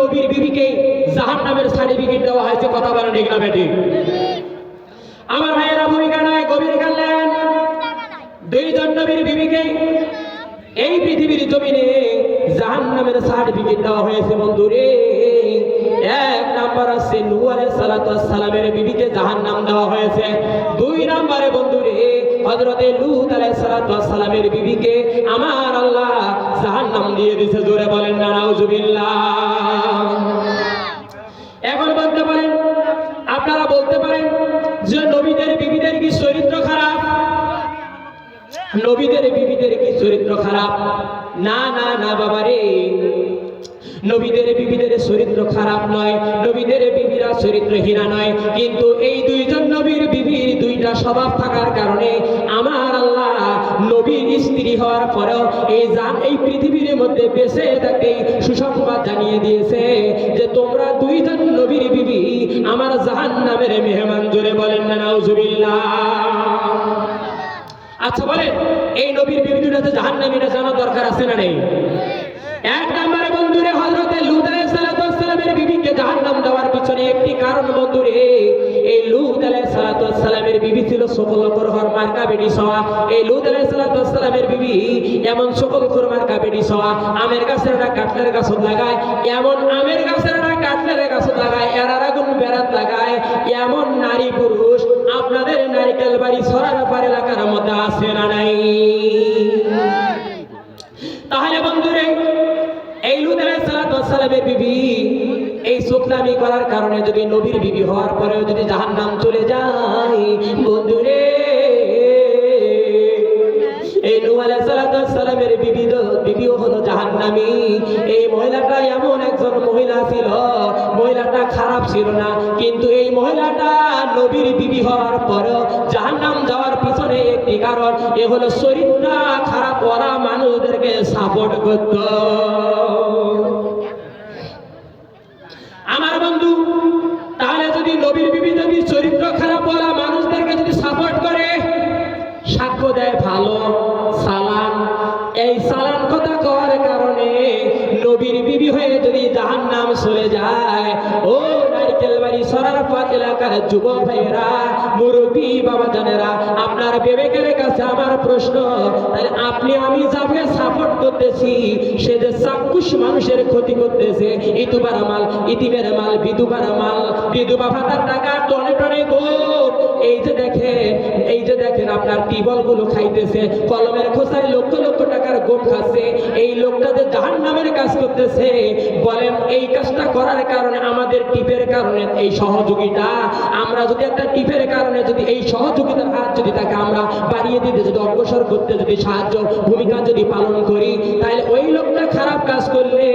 নবীর বিবিকে জাহান্নামের সার্টিফিকেট দেওয়া হয়েছে। কথা বলেন ঠিক না বেঠিক? আমার ভাইয়েরা ভূমিকা নয়, গভীর কালেন দুইজন নবীর বিবিকে এই পৃথিবীর জমিনে জাহান্নামের সার্টিফিকেট দেওয়া হয়েছে বন্ধুরে। এক নাম্বার আছে নূহ আলাইহিস সালাতু ওয়াস সালামের বিবিকে জাহান্নাম দেওয়া হয়েছে। দুই নম্বরে বন্ধুরে হযরতে লূত আলাইহিস সালাতু ওয়াস সালামের বিবিকে আমার আল্লাহ জাহান্নাম দিয়ে দিয়েছে। জোরে বলেন না নাউজুবিল্লাহ। এখন বলতে পারেন, আপনারা বলতে পারেন যে নবীদের বিবিদের কি চরিত্র খারাপ? নবীদের বিবিদের কি চরিত্র খারাপ? না না না বাবারে, নবীদের বিবিদের চরিত্র খারাপ নয়, নবীদের বিবিরা চরিত্রহীনা নয়। কিন্তু এই দুইজন নবীর বিবির দুইটা স্বভাব থাকার কারণে আমার আল্লাহ নবীর স্ত্রী হওয়ার পরেও এই পৃথিবীর মধ্যে বেঁচে থাকতে সুসংবাদ জানিয়ে দিয়েছে যে তোমরা দুইজন নবীর বিবি আমার জাহান্নামের মেহমান। জোরে বলেন না নাউজুবিল্লাহ। আচ্ছা বলেন, এই নবীর বিবি দুটো জাহান্নামীরা জানা দরকার আছে না নেই? এক নম্বরে বন্ধুরে হযরতে লূত আলাইহিস সালাতু ওয়াস সালামের বিবিকে জাহান্নাম দেওয়ার পিছনে একটি কারণ বন্ধুরে, এই লূত আলাইহিস সালাতু ওয়াস সালামের বিবি ছিল সকল খোর মার্কা বেডি সওয়া। এই লূত আলাইহিস সালাতু ওয়াস সালামের বিবি এমন সকল খোর মার্কা বেডি সওয়া, আমের গাছের কাটলের গাছত লাগায়, এমন আমের গাছের কাটলের গাছত লাগায়, এরার আগুন বেরাত লাগায়, এমন নারী পুরুষ আপনাদের নারকেল বাড়ি ছড়ার পার এলাকার মধ্যে আছে না নাই? তাহলে বন্ধুরে এই লূত আলাইহিস সালাতু ওয়াস সালামের বিবি এই সুকলামি করার কারণে যদি নবীর বিবি হওয়ার পরেও যদি জাহান্নাম চলে যায় বন্ধুরে, এই নূহ আলাইহিস সালাতু ওয়াস সালামের বিবিও হলো জাহান্নামী। এই মহিলাটা এমন একজন মহিলা ছিল, মহিলাটা খারাপ ছিল না, কিন্তু এই মহিলাটা নবীর বিবি হওয়ার পরেও জাহান্নাম যাওয়ার পিছনে একটি কারণ, এ হলো চরিত্র খারাপ, ওরা মানুষদেরকে সাপোর্ট করত। আমার বন্ধু, তাহলে যদি নবীর বিবি যদি চরিত্র খারাপ ওরা মানুষদেরকে যদি সাপোর্ট করে, সাক্ষ্য দেয় ভালো, সালাম, এই সালাম কথা করার কারণে নবীর বিবি হয়ে যদি জাহান্নাম চলে যায়, ও নারকেল বাড়ি সরারপাড় এলাকার যুবক ভাইয়েরা, মুরব্বী বাবা জানেরা, আপনার বিবেকের কাছে আমার প্রশ্ন, তাহলে আপনি আমি যাকে সাপোর্ট করতেছি সে যে চাক্ষুষ মানুষের ক্ষতি করতেছে, ইতুবার মাল, ইতিমের মাল, বিধবার মাল, বিধবা ভাতার টাকা টনে টনে গোট, এই যে দেখেন আপনার টিবল গুলো খাইতেছে, কলমের খোসায় লক্ষ লক্ষ টাকার গোট খাচ্ছে, এই লোকটা যে জাহান্নামের কাজ করতেছে। বলেন এই কাজটা করার কারণে আমাদের টিপের কারণে এই সহযোগিতা, আমরা যদি একটা টিপের কারণে যদি এই সহযোগিতার হাত যদি তাকে আমরা বাড়িয়ে দিতে, যদি অগ্রসর করতে যদি সাহায্য ভূমিকা যদি পালন করি, তাহলে ওই লোকটা খারাপ কাজ করলে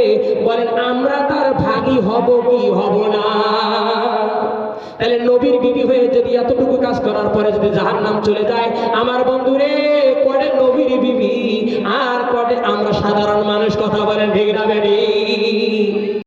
বলেন আমরা তার ভাগী হব কি হব না? তাহলে নবীর বিবি হয়ে যদি এতটুকু কাজ করার পরে যদি জাহান্নাম চলে যায়, আমার বন্ধুরে কটে নবীর বিবি আর কটে আমরা সাধারণ মানুষ। কথা বলেন ঠিক না বেঠিক?